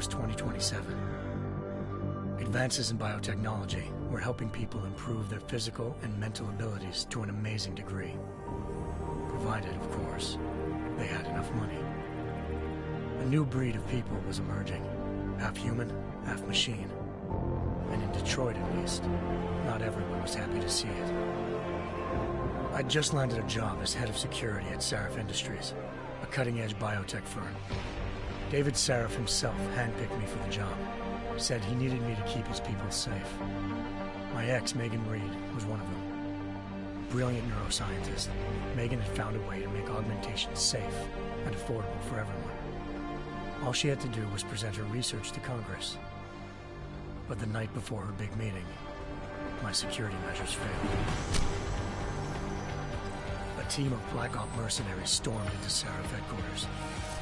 was 2027. Advances in biotechnology were helping people improve their physical and mental abilities to an amazing degree. Provided, of course, they had enough money. A new breed of people was emerging, half human, half machine. And in Detroit, at least, not everyone was happy to see it. I'd just landed a job as head of security at Sarif Industries, a cutting-edge biotech firm. David Sarif himself handpicked me for the job, said he needed me to keep his people safe. My ex, Megan Reed, was one of them. Brilliant neuroscientist, Megan had found a way to make augmentation safe and affordable for everyone. All she had to do was present her research to Congress. But the night before her big meeting, my security measures failed. A team of Black Op mercenaries stormed into Sarif headquarters,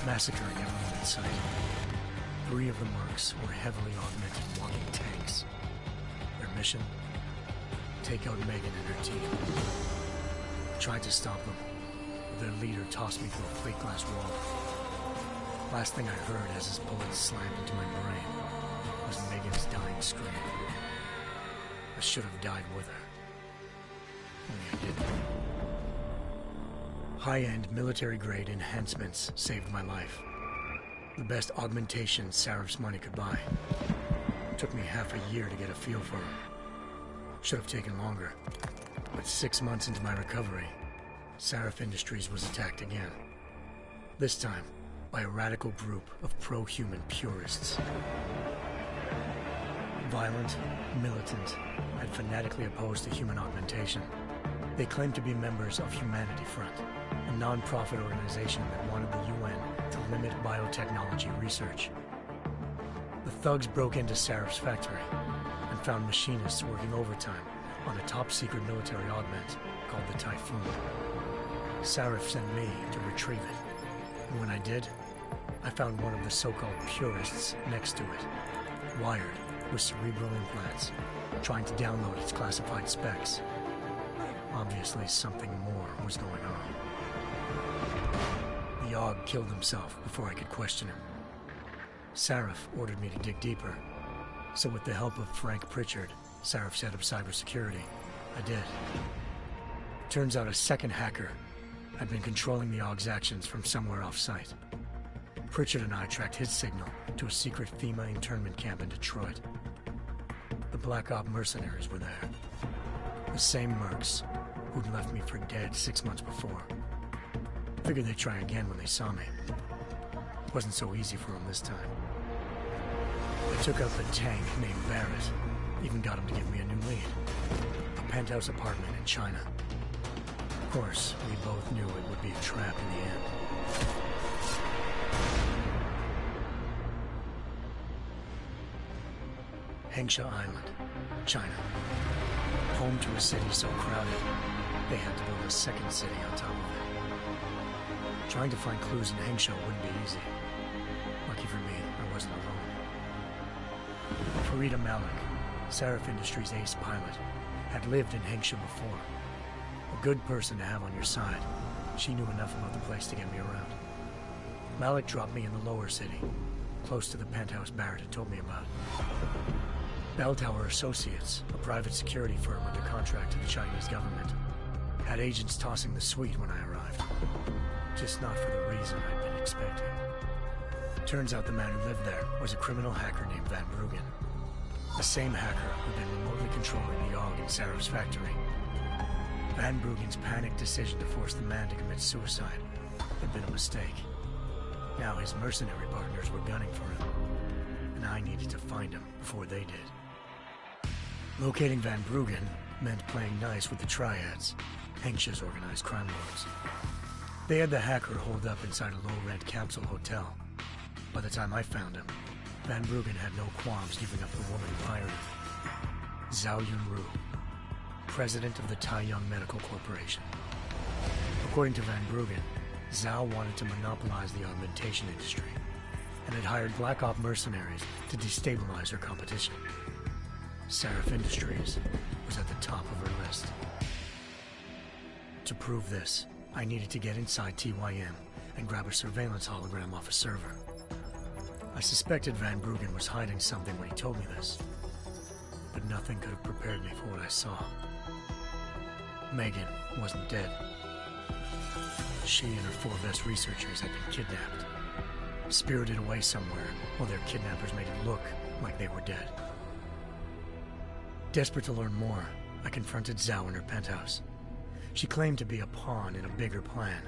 massacring everyone in sight. 3 of the mercs were heavily augmented walking tanks. Their mission? Take out Megan and her team. I tried to stop them, but their leader tossed me through a plate glass wall. Last thing I heard as his bullets slammed into my brain was Megan's dying scream. I should have died with her. Only I didn't. High-end military-grade enhancements saved my life. The best augmentation Sarif's money could buy. It took me half a year to get a feel for them. Should have taken longer. But 6 months into my recovery, Sarif Industries was attacked again. This time, by a radical group of pro-human purists. Violent, militant, and fanatically opposed to human augmentation. They claimed to be members of Humanity Front, a non-profit organization that wanted the UN to limit biotechnology research. The thugs broke into Sarif's factory and found machinists working overtime on a top-secret military augment called the Typhoon. Sarif sent me to retrieve it, and when I did, I found one of the so-called purists next to it, wired with cerebral implants, trying to download its classified specs. Obviously, something more was going on. The AUG killed himself before I could question him. Sarif ordered me to dig deeper, so with the help of Frank Pritchard, Sarif's head of cybersecurity, I did. Turns out a second hacker had been controlling the AUG's actions from somewhere off-site. Pritchard and I tracked his signal to a secret FEMA internment camp in Detroit. The Black Op mercenaries were there. The same mercs who'd left me for dead 6 months before. Figured they'd try again when they saw me. Wasn't so easy for them this time. They took out the tank named Barrett. Even got him to give me a new lead. A penthouse apartment in China. Of course, we both knew it would be a trap in the end. Hengsha Island, China. Home to a city so crowded, they had to build a second city on top of it. Trying to find clues in Hengsha wouldn't be easy. Lucky for me, I wasn't alone. Farida Malik, Sarif Industries' ace pilot, had lived in Hengsha before. A good person to have on your side. She knew enough about the place to get me around. Malik dropped me in the lower city, close to the penthouse Barrett had told me about. Bell Tower Associates, a private security firm under contract to the Chinese government, had agents tossing the suite when I arrived. Just not for the reason I'd been expecting. Turns out the man who lived there was a criminal hacker named Van Bruggen. The same hacker who'd been remotely controlling the AUG in Sarif's factory. Van Bruggen's panicked decision to force the man to commit suicide had been a mistake. Now his mercenary partners were gunning for him, and I needed to find him before they did. Locating Van Bruggen meant playing nice with the Triads, Hengsha's organized crime lords. They had the hacker holed up inside a low-rent capsule hotel. By the time I found him, Van Bruggen had no qualms giving up the woman who hired him. Zhao Yunru, president of the Taiyang Medical Corporation. According to Van Bruggen, Zhao wanted to monopolize the augmentation industry and had hired Black Op mercenaries to destabilize her competition. Sarif Industries was at the top of her list. To prove this, I needed to get inside TYM and grab a surveillance hologram off a server. I suspected Van Bruggen was hiding something when he told me this, but nothing could have prepared me for what I saw. Megan wasn't dead. She and her 4 best researchers had been kidnapped, spirited away somewhere while their kidnappers made it look like they were dead. Desperate to learn more, I confronted Zhao in her penthouse. She claimed to be a pawn in a bigger plan,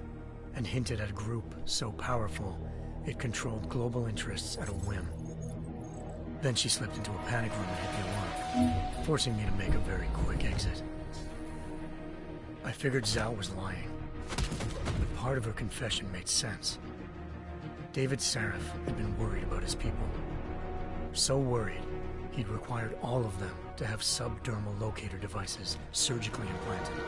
and hinted at a group so powerful it controlled global interests at a whim. Then she slipped into a panic room and hit the alarm, forcing me to make a very quick exit. I figured Zhao was lying, but part of her confession made sense. David Sarif had been worried about his people. So worried, he'd required all of them to have subdermal locator devices surgically implanted.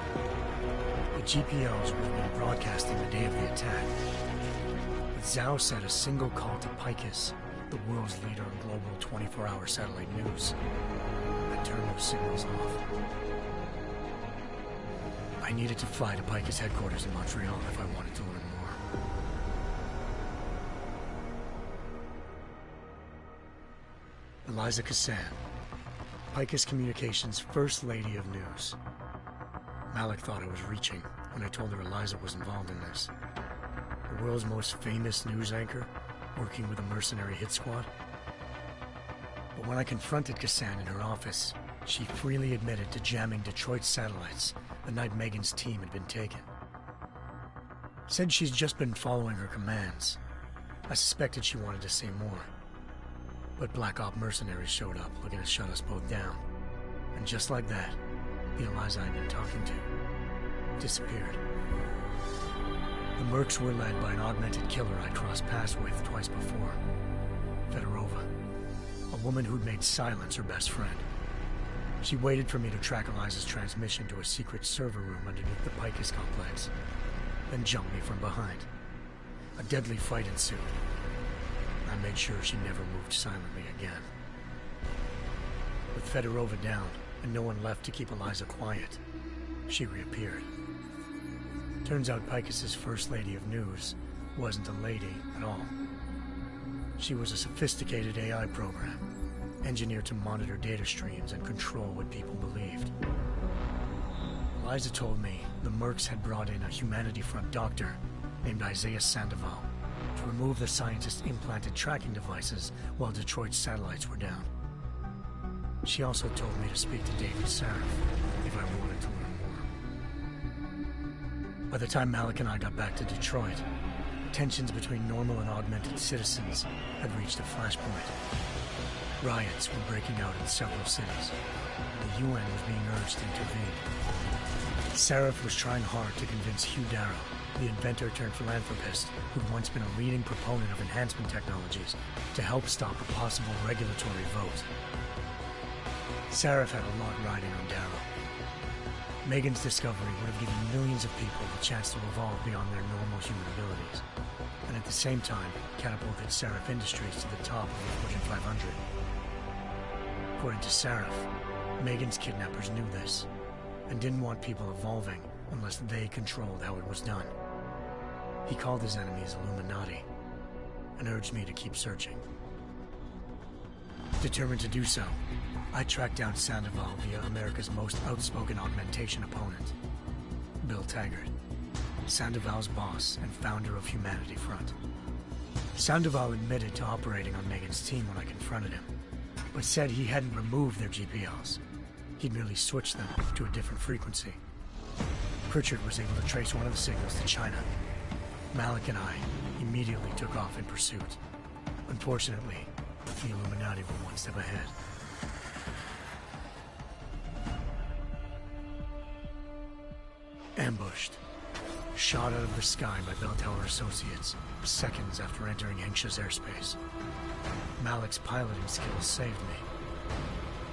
The GPOs would have been broadcasting the day of the attack. But Zhao said a single call to Picus, the world's leader in global 24-hour satellite news, had turned those signals off. I needed to fly to Picus headquarters in Montreal if I wanted to learn more. Eliza Cassan, Picus Communications' First Lady of News. Malik thought I was reaching when I told her Eliza was involved in this. The world's most famous news anchor, working with a mercenary hit squad. But when I confronted Cassan in her office, she freely admitted to jamming Detroit's satellites the night Megan's team had been taken. Said she's just been following her commands. I suspected she wanted to say more. But Black Op mercenaries showed up looking to shut us both down. And just like that, the Eliza I'd been talking to disappeared. The mercs were led by an augmented killer I crossed paths with twice before, Fedorova, a woman who'd made silence her best friend. She waited for me to track Eliza's transmission to a secret server room underneath the Picus complex, then jumped me from behind. A deadly fight ensued. I made sure she never moved silently again. With Fedorova down and no one left to keep Eliza quiet, she reappeared. Turns out Picus's First Lady of News wasn't a lady at all. She was a sophisticated AI program, engineered to monitor data streams and control what people believed. Eliza told me the mercs had brought in a Humanity Front doctor named Isaiah Sandoval to remove the scientist's implanted tracking devices while Detroit's satellites were down. She also told me to speak to David Sarif if I wanted to learn more. By the time Malik and I got back to Detroit, tensions between normal and augmented citizens had reached a flashpoint. Riots were breaking out in several cities. The UN was being urged to intervene. Sarif was trying hard to convince Hugh Darrow, the inventor turned philanthropist who'd once been a leading proponent of enhancement technologies, to help stop a possible regulatory vote. Sarif had a lot riding on Darrow. Megan's discovery would have given millions of people the chance to evolve beyond their normal human abilities, and at the same time catapulted Sarif Industries to the top of the Fortune 500. According to Sarif, Megan's kidnappers knew this, and didn't want people evolving unless they controlled how it was done. He called his enemies Illuminati, and urged me to keep searching. Determined to do so, I tracked down Sandoval via America's most outspoken augmentation opponent, Bill Taggart, Sandoval's boss and founder of Humanity Front. Sandoval admitted to operating on Megan's team when I confronted him, but said he hadn't removed their GPLs. He'd merely switched them to a different frequency. Pritchard was able to trace one of the signals to China. Malik and I immediately took off in pursuit. Unfortunately, the Illuminati were one step ahead. Ambushed. Shot out of the sky by Bell Tower Associates, seconds after entering Hengsha's airspace. Malik's piloting skills saved me.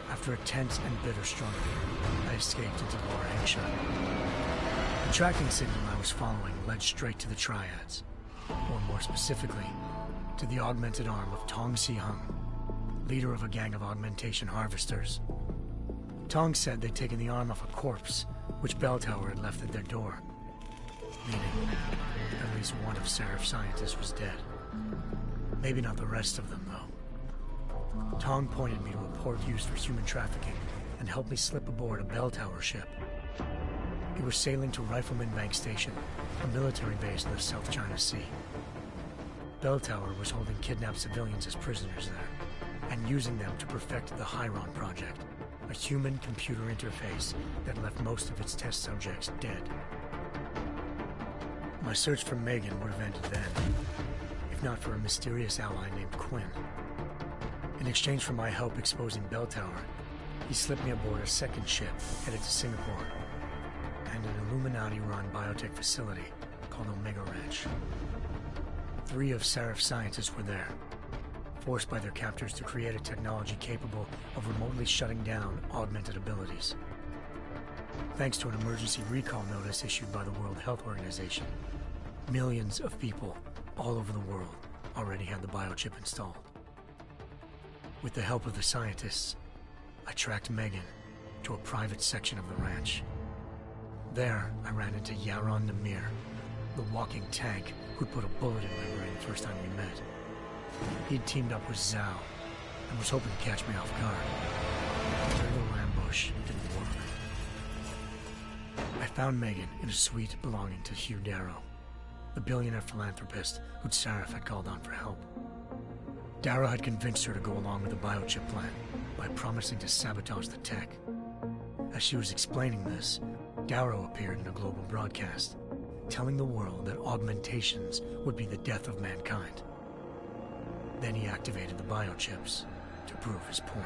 After a tense and bitter struggle, I escaped into Lower Hengsha. The tracking signal I was following led straight to the Triads, or more specifically, to the augmented arm of Tong Si-hung, leader of a gang of augmentation harvesters. Tong said they'd taken the arm off a corpse, which Bell Tower had left at their door, meaning at least one of Sarif's scientists was dead. Maybe not the rest of them, though. Tong pointed me to a port used for human trafficking and helped me slip aboard a bell tower ship. It was sailing to Rifleman Bank Station, a military base in the South China Sea. Bell Tower was holding kidnapped civilians as prisoners there, and using them to perfect the Hyron Project, a human-computer interface that left most of its test subjects dead. My search for Megan would have ended then, if not for a mysterious ally named Quinn. In exchange for my help exposing Bell Tower, he slipped me aboard a second ship headed to Singapore, and an Illuminati-run biotech facility called Omega Ranch. 3 of Seraph's scientists were there, forced by their captors to create a technology capable of remotely shutting down augmented abilities. Thanks to an emergency recall notice issued by the World Health Organization, millions of people all over the world already had the biochip installed. With the help of the scientists, I tracked Megan to a private section of the ranch. There, I ran into Yaron Namir, the walking tank who'd put a bullet in my brain the first time we met. He'd teamed up with Zhao and was hoping to catch me off guard. Their little ambush didn't work. I found Megan in a suite belonging to Hugh Darrow, the billionaire philanthropist who'd Seraph had called on for help. Darrow had convinced her to go along with the biochip plan by promising to sabotage the tech. As she was explaining this, Darrow appeared in a global broadcast, telling the world that augmentations would be the death of mankind. Then he activated the biochips to prove his point.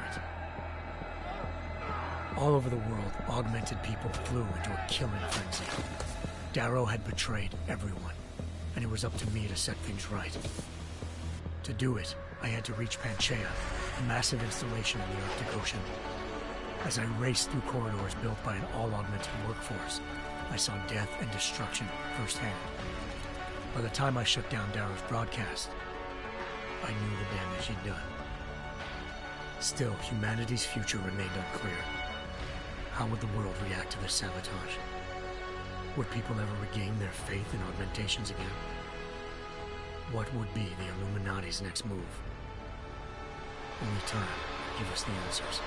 All over the world, augmented people flew into a killing frenzy. Darrow had betrayed everyone, and it was up to me to set things right. To do it, I had to reach Panchaea, a massive installation in the Arctic Ocean. As I raced through corridors built by an all-augmented workforce, I saw death and destruction firsthand. By the time I shut down Darrow's broadcast, I knew the damage he'd done. Still, humanity's future remained unclear. How would the world react to this sabotage? Would people ever regain their faith in augmentations again? What would be the Illuminati's next move? Only time will give us the answers.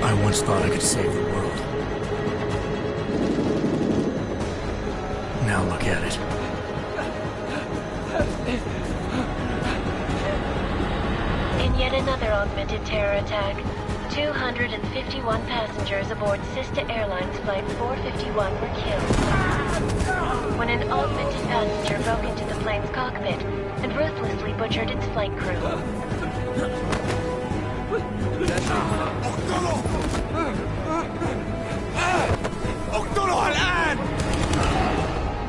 I once thought I could save the world. Now look at it. In yet another augmented terror attack, 251 passengers aboard Sister Airlines Flight 451 were killed when an augmented passenger broke into the plane's cockpit and ruthlessly butchered its flight crew.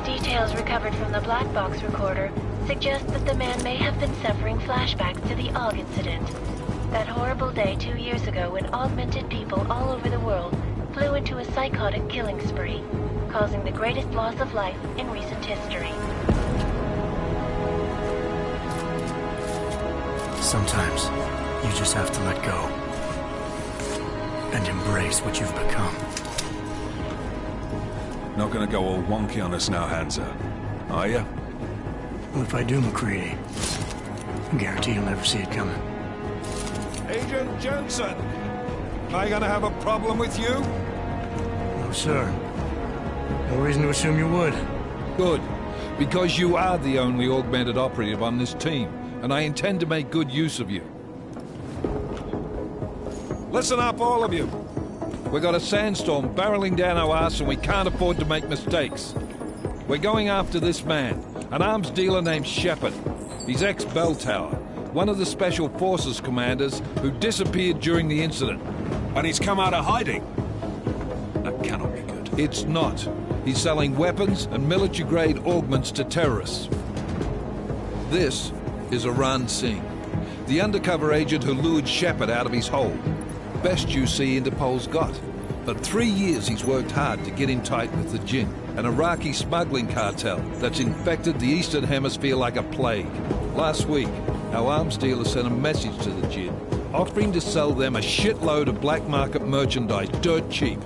Details recovered from the black box recorder suggest that the man may have been suffering flashbacks to the AUG incident. That horrible day 2 years ago when augmented people all over the world flew into a psychotic killing spree, causing the greatest loss of life in recent history. Sometimes, you just have to let go and embrace what you've become. Not gonna go all wonky on us now, Hansa, are you? Well, if I do, McCready, I guarantee you'll never see it coming. Agent Jensen, am I gonna have a problem with you? No, sir. No reason to assume you would. Good, because you are the only augmented operative on this team, and I intend to make good use of you. Listen up, all of you. We've got a sandstorm barreling down our arse and we can't afford to make mistakes. We're going after this man, an arms dealer named Shepard. He's ex-Bell Tower, one of the Special Forces commanders who disappeared during the incident. And he's come out of hiding? That cannot be good. It's not. He's selling weapons and military-grade augments to terrorists. This is Aran Singh, the undercover agent who lured Shepard out of his hole. Best you see Interpol's got. For 3 years he's worked hard to get in tight with the Jinn, an Iraqi smuggling cartel that's infected the Eastern Hemisphere like a plague. Last week, our arms dealer sent a message to the Jinn, offering to sell them a shitload of black market merchandise dirt cheap.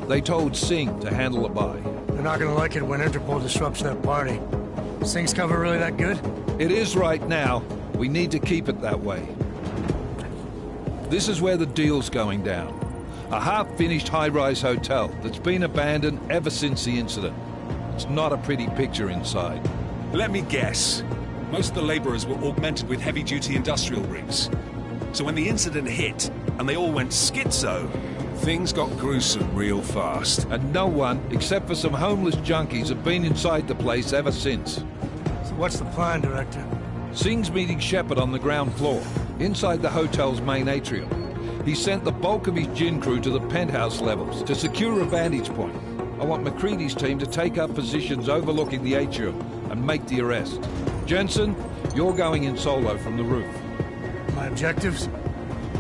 They told Singh to handle a buy. They're not gonna like it when Interpol disrupts their party. Singh's cover really that good? It is right now. We need to keep it that way. This is where the deal's going down. A half-finished high-rise hotel that's been abandoned ever since the incident. It's not a pretty picture inside. Let me guess. Most of the laborers were augmented with heavy-duty industrial rigs. So when the incident hit, and they all went schizo, things got gruesome real fast. And no one, except for some homeless junkies, have been inside the place ever since. So what's the plan, Director? Singh's meeting Shepard on the ground floor, inside the hotel's main atrium. He sent the bulk of his Jinn crew to the penthouse levels to secure a vantage point. I want McCready's team to take up positions overlooking the atrium and make the arrest. Jensen, you're going in solo from the roof. My objectives?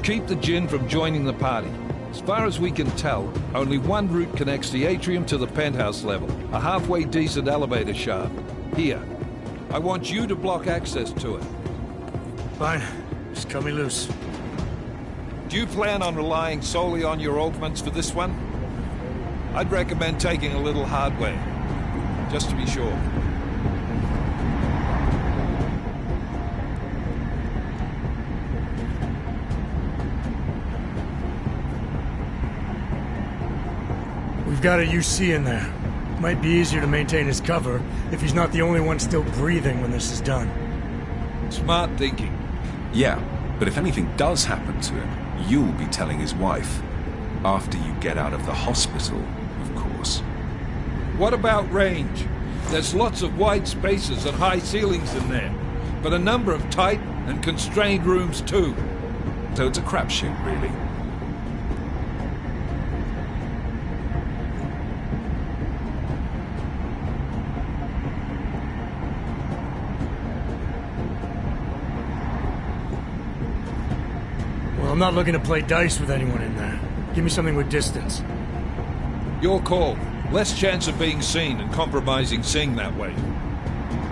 Keep the Jinn from joining the party. As far as we can tell, only one route connects the atrium to the penthouse level, a halfway decent elevator shaft. Here. I want you to block access to it. Fine. Just cut me loose. Do you plan on relying solely on your augments for this one? I'd recommend taking a little hardware, just to be sure. We've got a UC in there. Might be easier to maintain his cover if he's not the only one still breathing when this is done. Smart thinking. Yeah, but if anything does happen to him, you'll be telling his wife. After you get out of the hospital, of course. What about range? There's lots of wide spaces and high ceilings in there, but a number of tight and constrained rooms too. So it's a crapshoot, really. I'm not looking to play dice with anyone in there. Give me something with distance. Your call. Less chance of being seen and compromising Singh that way.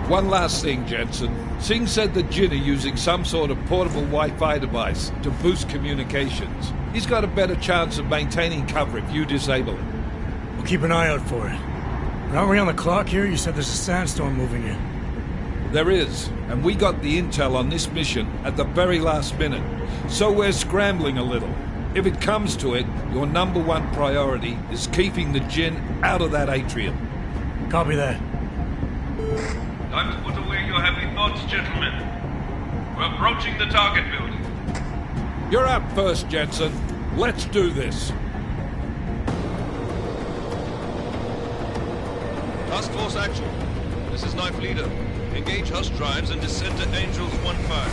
One last thing, Jensen. Singh said the Jinn are using some sort of portable Wi-Fi device to boost communications. He's got a better chance of maintaining cover if you disable it. We'll keep an eye out for it. But aren't we on the clock here? You said there's a sandstorm moving in. There is, and we got the intel on this mission at the very last minute. So we're scrambling a little. If it comes to it, your #1 priority is keeping the Jinn out of that atrium. Copy that. Time to put away your heavy thoughts, gentlemen. We're approaching the target building. You're up first, Jensen. Let's do this. Task Force action. This is Knife Leader. Engage Hush drives and descend to Angels 1-5.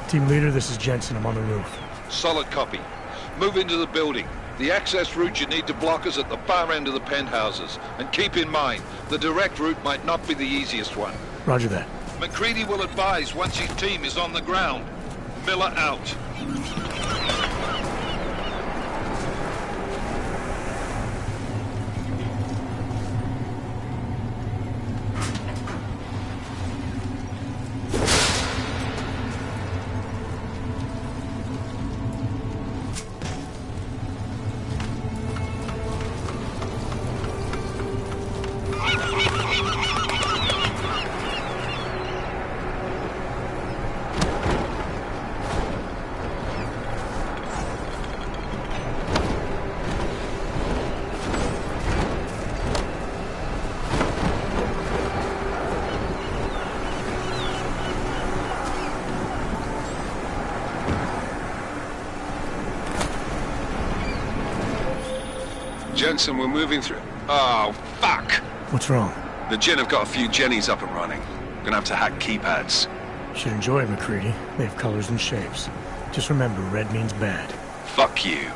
Team leader, this is Jensen. I'm on the roof. Solid copy. Move into the building. The access route you need to block is at the far end of the penthouses. And keep in mind, the direct route might not be the easiest one. Roger that. McCready will advise once his team is on the ground. Miller out. Jensen, we're moving through... Oh, fuck! What's wrong? The Jinn have got a few Jennies up and running. Gonna have to hack keypads. Should enjoy it, McCready. They have colors and shapes. Just remember, red means bad. Fuck you.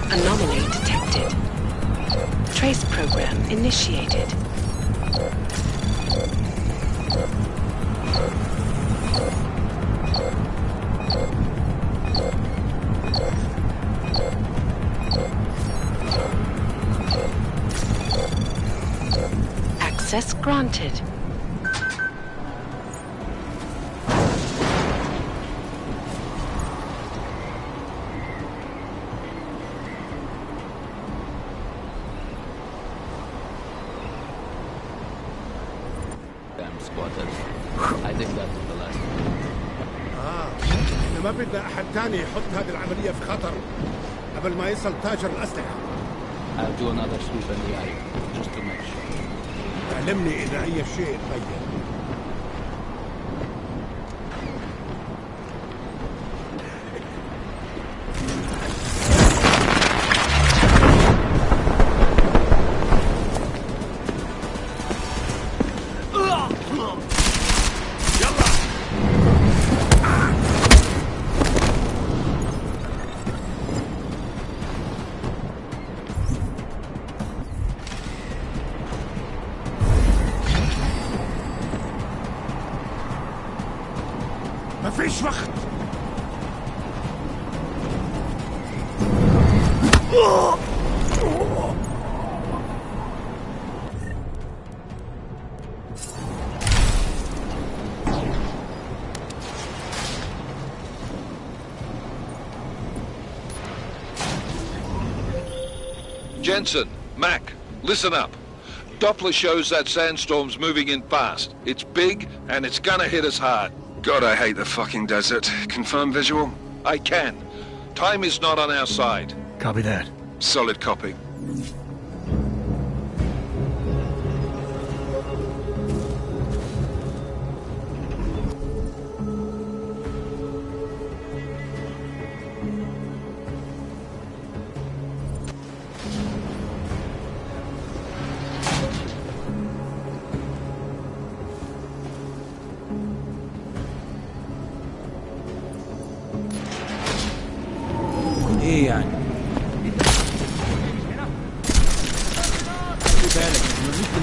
Anomaly detected. Trace program initiated. Access granted. I think that was the last one. أنا ما بدنا أحد تاني يحط هذه العملية في خطر قبل ما يصل تاجر الأسلحة. I'll do another sweep in the eye, just to make sure. علمني إذا أي شيء تغير. ما فيش وقت. Jensen, Mac, listen up. Doppler shows that sandstorm's moving in fast. It's big, and it's gonna hit us hard. God, I hate the fucking desert. Confirm visual? I can. Time is not on our side. Copy that. Solid copy.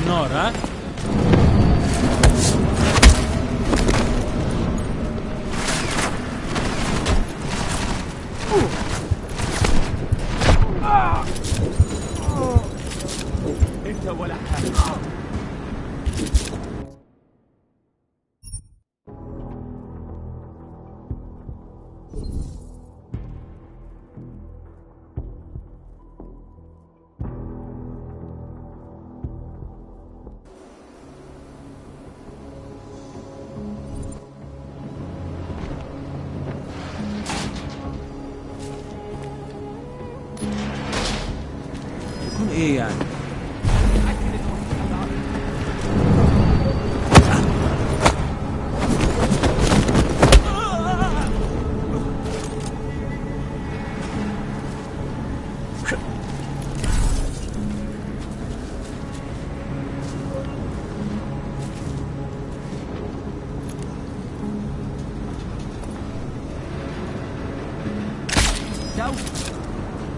النار ها؟ انت ولا حاجة. يكون ايه يعني؟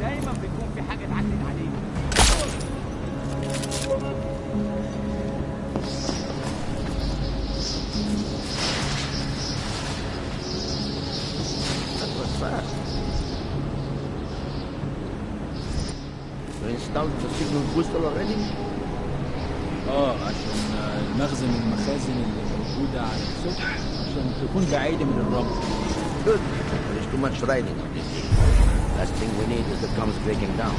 دايما بيكون في حاجة تعدل عليك. That was fast. You installed the signal booster already? عشان المخزن المخازن اللي موجودة على السطح عشان تكون بعيدة من الرمل. Good. There is too much riding on this thing. Last thing we need is the comms breaking down.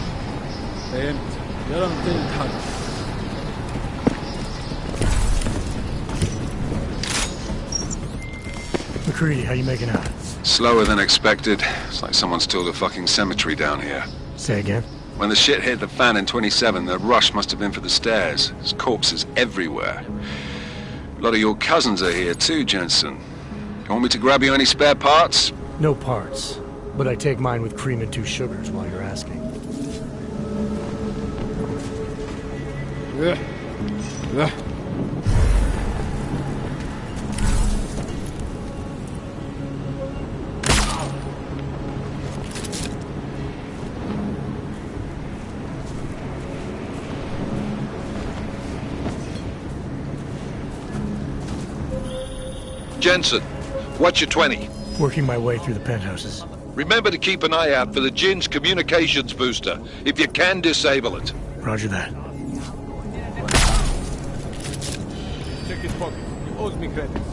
فهمت. يلا نبتدي نتحرك. McCready, how you making out? Slower than expected. It's like someone's tilled a fucking cemetery down here. Say again? When the shit hit the fan in 27, the rush must have been for the stairs. There's corpses everywhere. A lot of your cousins are here too, Jensen. You want me to grab you any spare parts? No parts. But I take mine with cream and 2 sugars while you're asking. Jensen, what's your 20? Working my way through the penthouses. Remember to keep an eye out for the Jinn's communications booster. If you can, disable it. Roger that. Check his pocket. He owes me credits.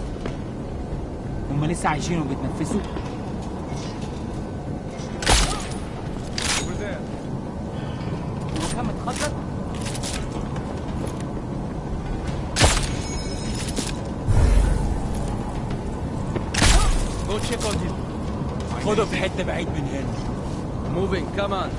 هم لسه عايشين وبيتنفسوا؟ المكان متخطط؟ Go check on him. خده في حتة بعيد من هنا. Moving, come on.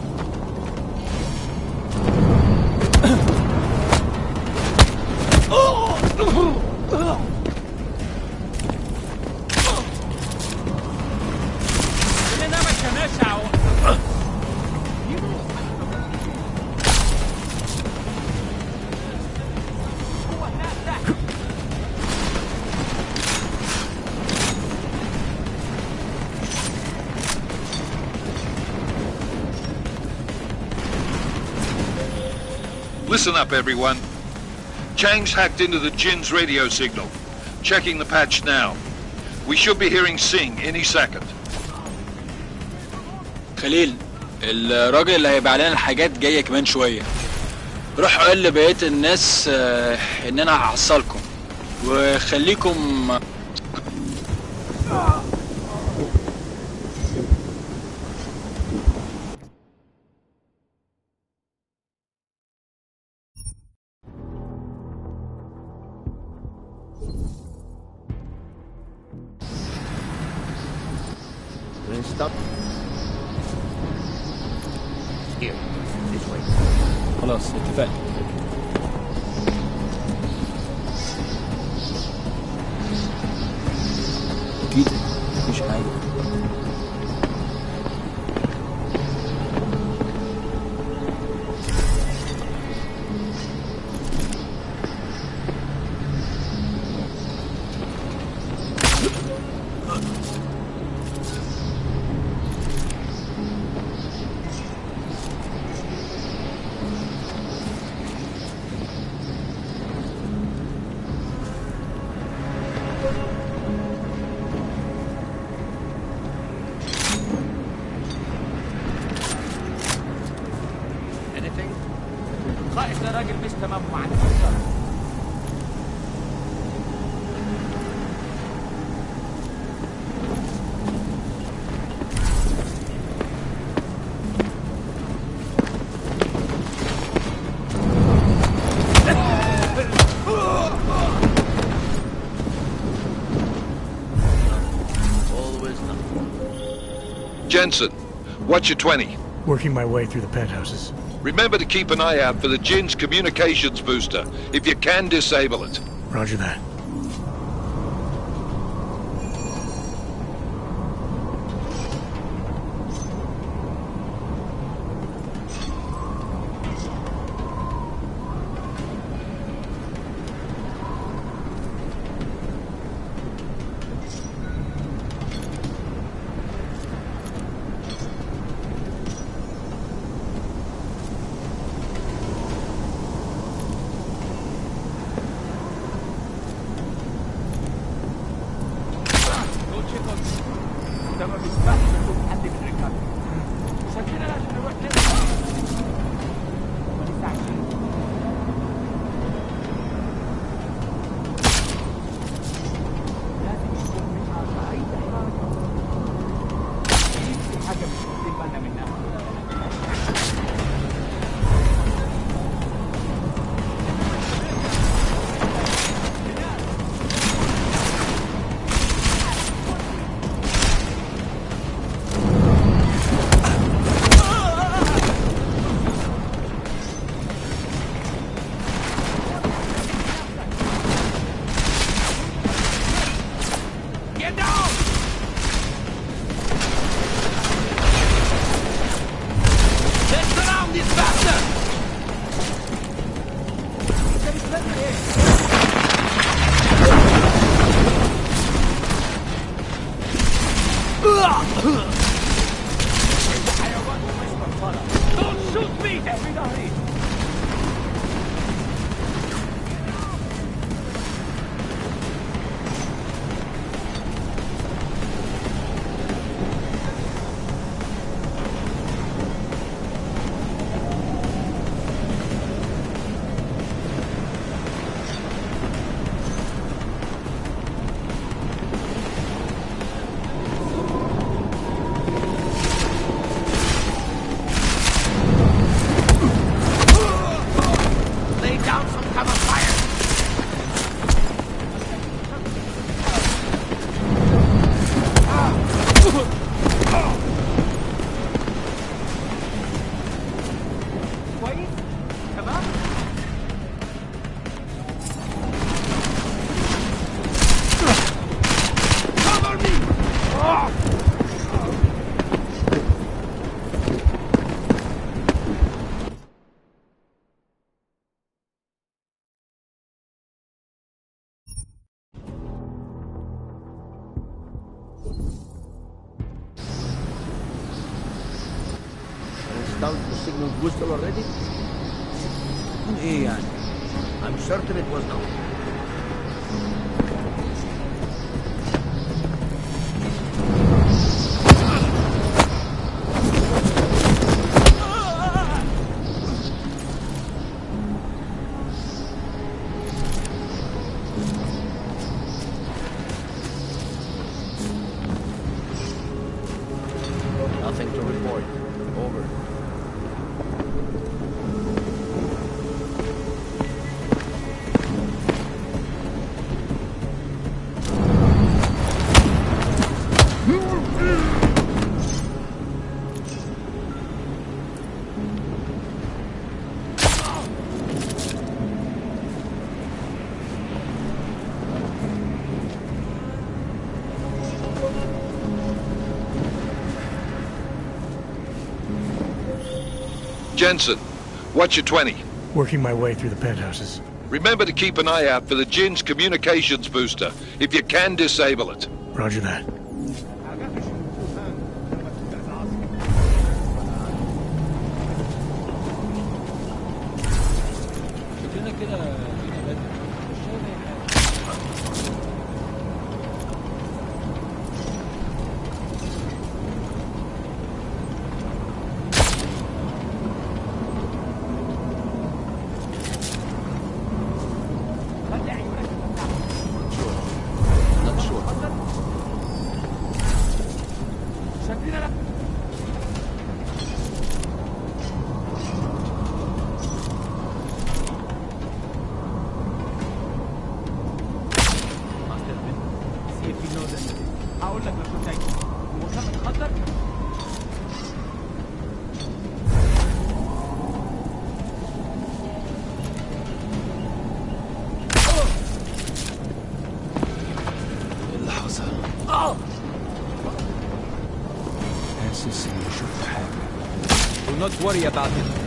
كلنا ما كناش عو. Listen up, everyone. Chang's hacked into the Jinn's radio signal. Checking the patch now. We should be hearing Sing any second. خليل الراجل اللي هيبيع لنا الحاجات جايه كمان شويه. روح قول لبقيه الناس ان انا هحصلكم وخليكم Stop. Here, this way. خلاص اتفقنا. اكيد مفيش حاجه. Jensen, what's your 20? Working my way through the penthouses. Remember to keep an eye out for the Jinn's communications booster. If you can, disable it. Roger that. Installed the signal booster already? I'm certain it was not. Nothing to report. Over. Jensen, what's your 20? Working my way through the penthouses. Remember to keep an eye out for the Jinn's communications booster. If you can, disable it. Roger that. هقول لك لو كنت عايز مصمم خطر. ايه اللي حصل؟ حاسس اني شفت حاجة. Do not worry about it.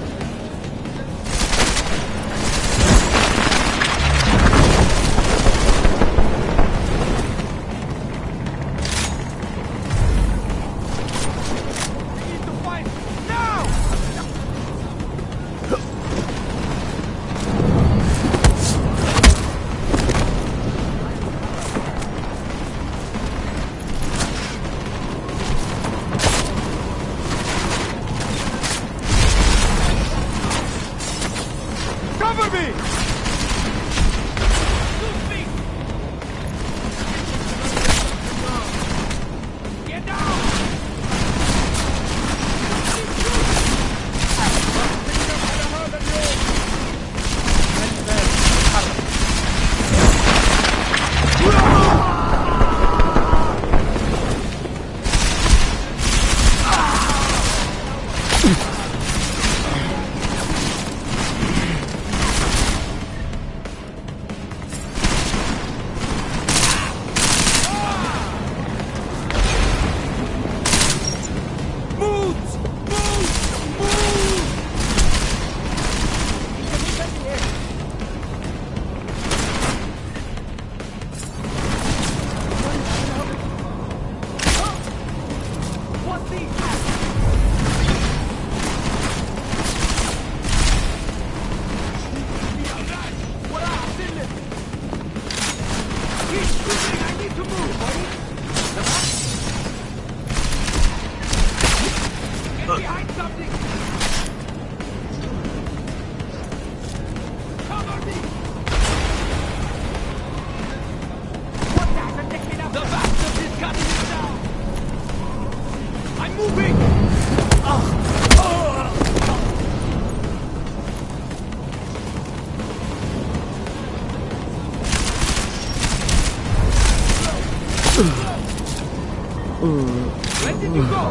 Where did you go?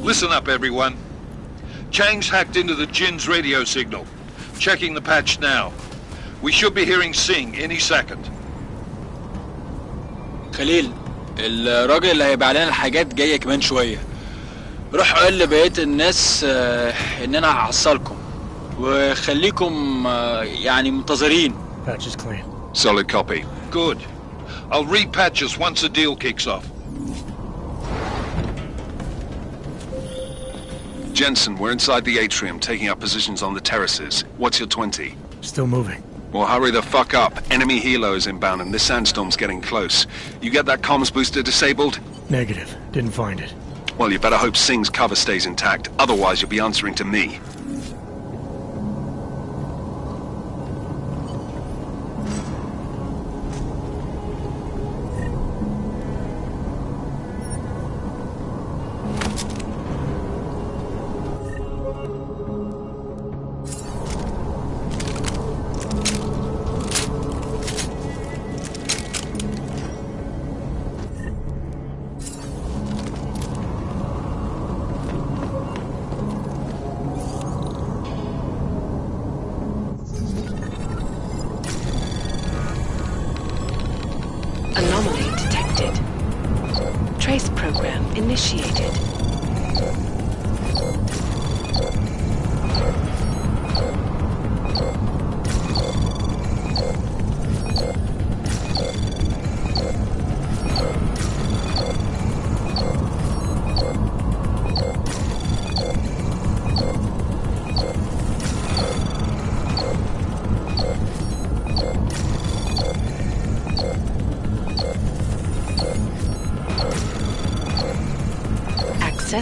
Listen up, everyone. Chang's hacked into the Jin's radio signal. Checking the patch now. We should be hearing Sing any second. خليل، الراجل اللي هيبيع لنا الحاجات جاي كمان شوية. روح قول لبقية الناس اننا هحصلكم وخليكم يعني منتظرين. Patch is clean. Solid copy. Good. I'll repatch us once the deal kicks off. Jensen, we're inside the atrium, taking up positions on the terraces. What's your 20? Still moving. Well, hurry the fuck up. Enemy helo is inbound and this sandstorm's getting close. You get that comms booster disabled? Negative. Didn't find it. Well, you better hope Sing's cover stays intact. Otherwise, you'll be answering to me.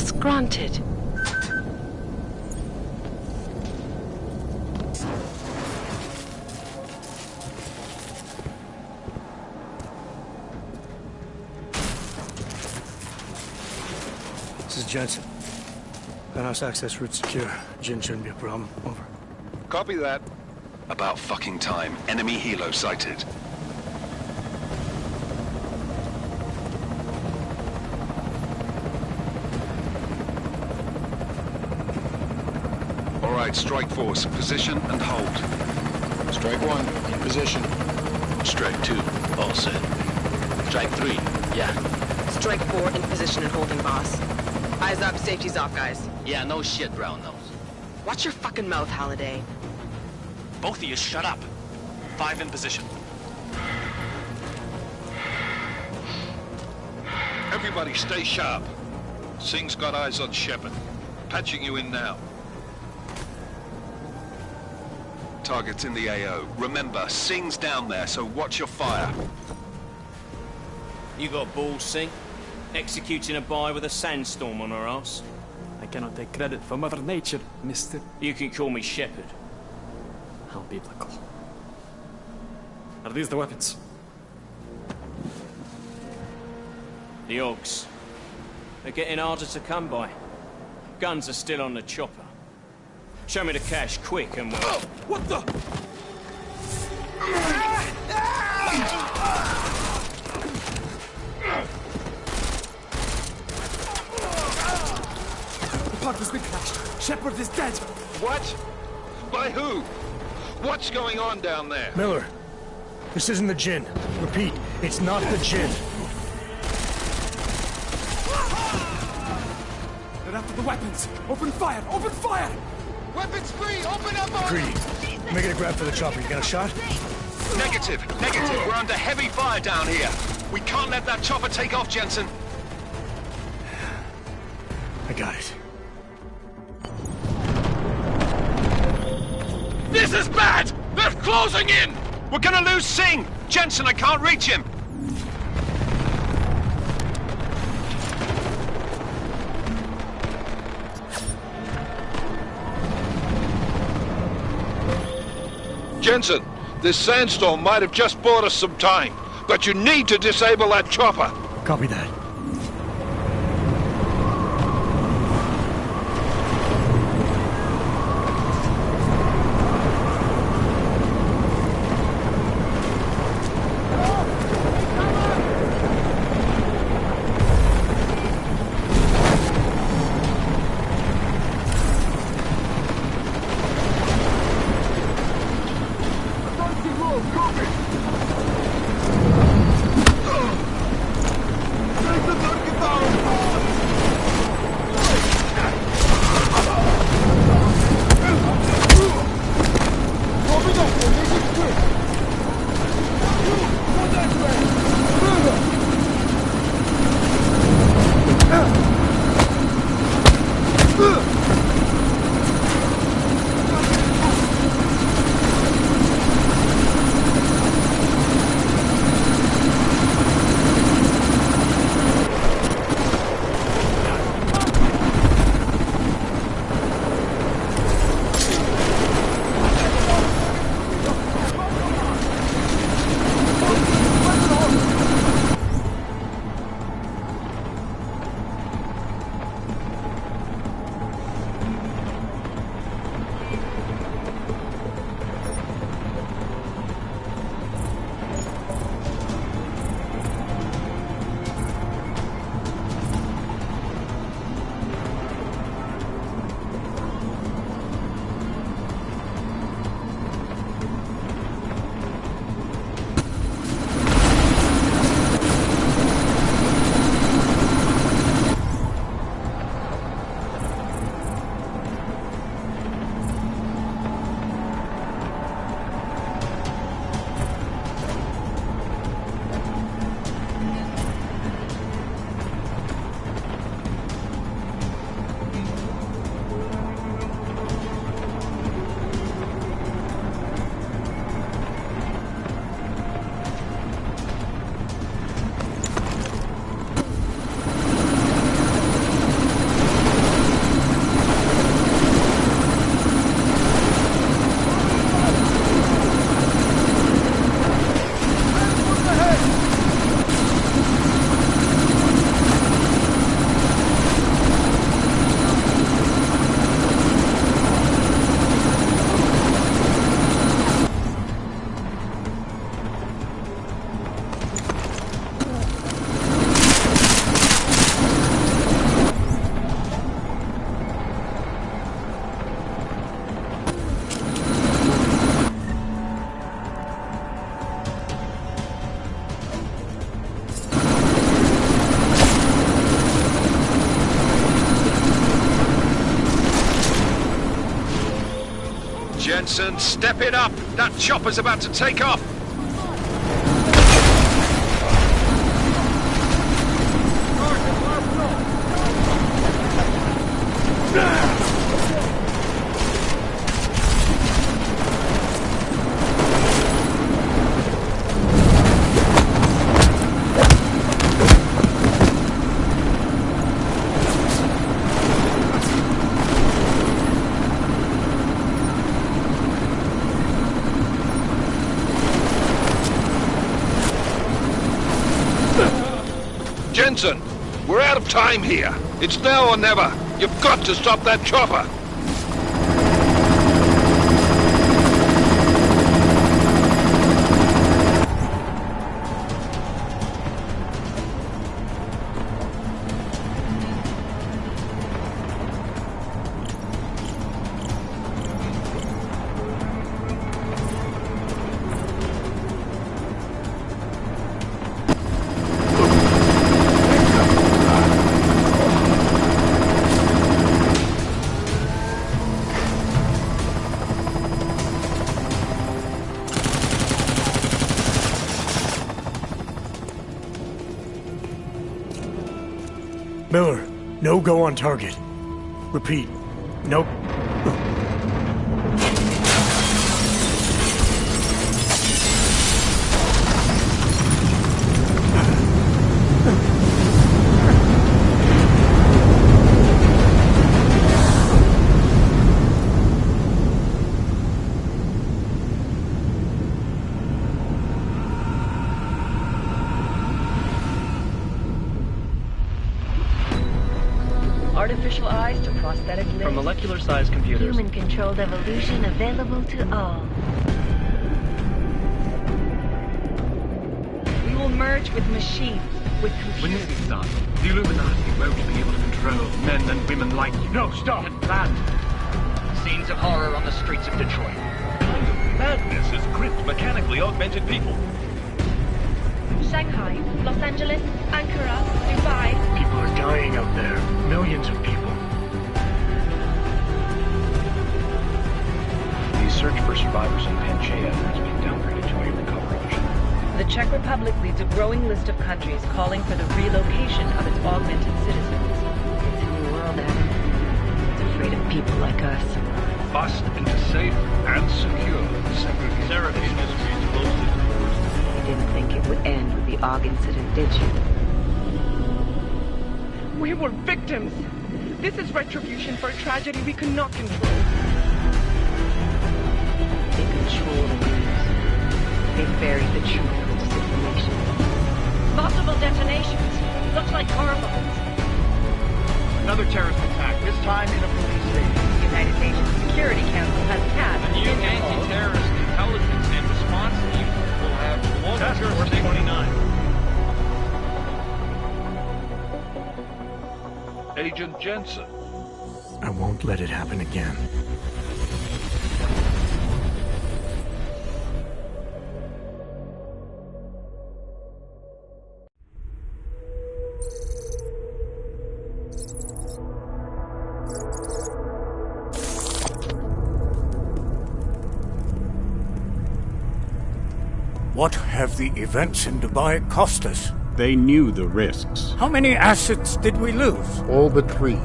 Access granted. This is Jensen. Penthouse access route secure. Jin shouldn't be a problem. Over. Copy that. About fucking time. Enemy helo sighted. All right, strike force. Position and hold. Strike 1, in position. Strike 2, all set. Strike 3, yeah. Strike 4 in position and holding, boss. Eyes up, safety's off, guys. Yeah, no shit, brown nose. Watch your fucking mouth, Halliday. Both of you shut up. 5 in position. Everybody stay sharp. Singh's got eyes on Shepard. Patching you in now. Target's in the AO. Remember, Singh's down there, so watch your fire. You got balls, Singh? Executing a buy with a sandstorm on her ass? I cannot take credit for Mother Nature, mister. You can call me Shepard. How biblical. Are these the weapons? The Augs. They're getting harder to come by. Guns are still on the chopper. Show me the cash, quick, and we'll... Oh, what the? The pod has been crashed. Shepard is dead. What? By who? What's going on down there? Miller, this isn't the Jinn. Repeat, it's not the Jinn. They're after the weapons. Open fire! Open fire! Weapons free! Open up! Greedy, making a grab for the chopper. You got a shot? Negative. We're under heavy fire down here. We can't let that chopper take off, Jensen. I got it. This is bad! They're closing in! We're gonna lose Singh! Jensen, I can't reach him! Jensen, this sandstorm might have just bought us some time, but you need to disable that chopper. Copy that. Jensen, step it up! That chopper's about to take off! Jensen, we're out of time here. It's now or never. You've got to stop that chopper. Miller, no go on target. Repeat, no... Artificial eyes to prosthetic limbs. From molecular-sized computers. Human-controlled evolution available to all. We will merge with machines, with computers. When this is done, the Illuminati won't be able to control men and women like you. No, stop! Had planned. Scenes of horror on the streets of Detroit. Kind of madness has gripped mechanically augmented people. Shanghai, Los Angeles, Ankara, Dubai. People are dying out there. Millions of people. The search for survivors in Pangaea has been downgraded to a recovery mission. The Czech Republic leads a growing list of countries calling for the relocation of its augmented citizens. It's a new world, Adam. It's afraid of people like us. Bust into safe and secure segregation industries closely. You didn't think it would end with the AUG incident, did you? We were victims. This is retribution for a tragedy we could not control. They control the news. They buried the truth with disinformation. Multiple detonations. Looks like car bombs. Another terrorist attack, this time in a police station. The United Nations Security Council has passed The new anti-terrorist intelligence and response team will have Task Force 29. Agent Jensen. I won't let it happen again. What have the events in Dubai cost us? They knew the risks. How many assets did we lose? All but 3.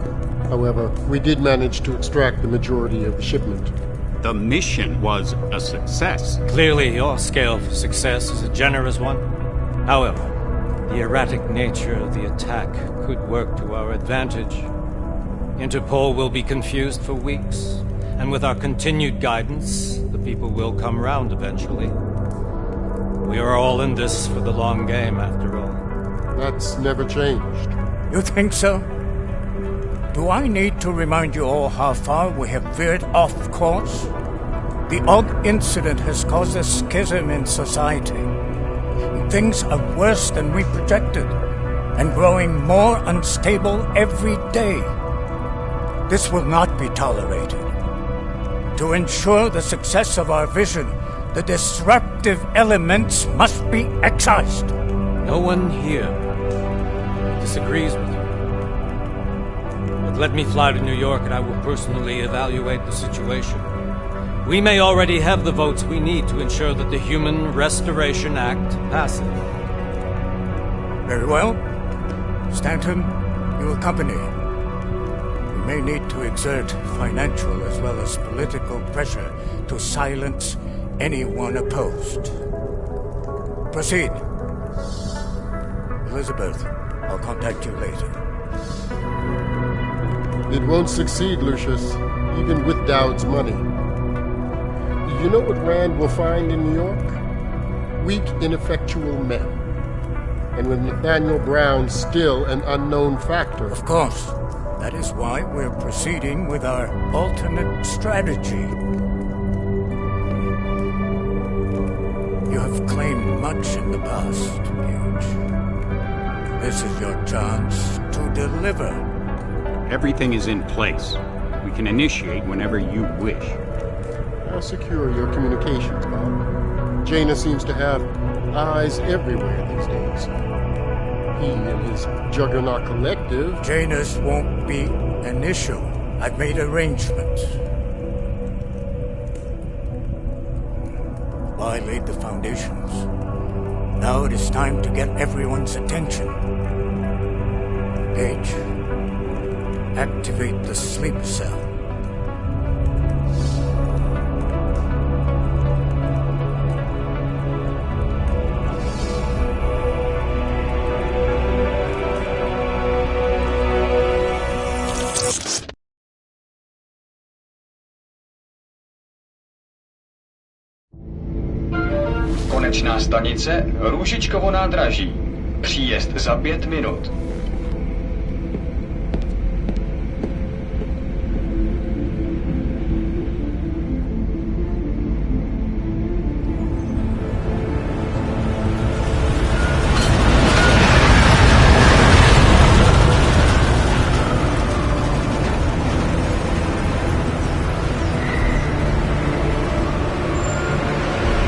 However, we did manage to extract the majority of the shipment. The mission was a success. Clearly, your scale for success is a generous one. However, the erratic nature of the attack could work to our advantage. Interpol will be confused for weeks, and with our continued guidance, the people will come round eventually. We are all in this for the long game, after all. That's never changed. You think so? Do I need to remind you all how far we have veered off course? The AUG incident has caused a schism in society. Things are worse than we projected, and growing more unstable every day. This will not be tolerated. To ensure the success of our vision, the disruptive elements must be excised. No one here disagrees with you. But let me fly to New York and I will personally evaluate the situation. We may already have the votes we need to ensure that the Human Restoration Act passes. Very well. Stanton, you accompany. We may need to exert financial as well as political pressure to silence anyone opposed. Proceed. Elizabeth, I'll contact you later. It won't succeed, Lucius, even with Dowd's money. You know what Rand will find in New York? Weak, ineffectual men. And with Nathaniel Brown still an unknown factor. Of course. That is why we're proceeding with our alternate strategy. You have claimed much in the past, Huge. This is your chance to deliver. Everything is in place. We can initiate whenever you wish. How secure are your communications, Bob? Jaina seems to have eyes everywhere these days. He and his Juggernaut Collective... Jaina's won't be an issue. I've made arrangements. I laid the foundations. Now it is time to get everyone's attention. Gage, activate the sleep cell. Konečná stanice Růžičkovo nádraží. Příjezd za 5 minut.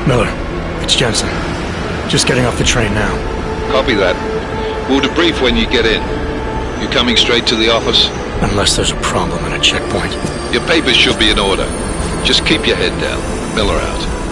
Miller, it's Jensen. Just getting off the train now. Copy that. We'll debrief when you get in. You coming straight to the office? Unless there's a problem at a checkpoint. Your papers should be in order. Just keep your head down. Miller out.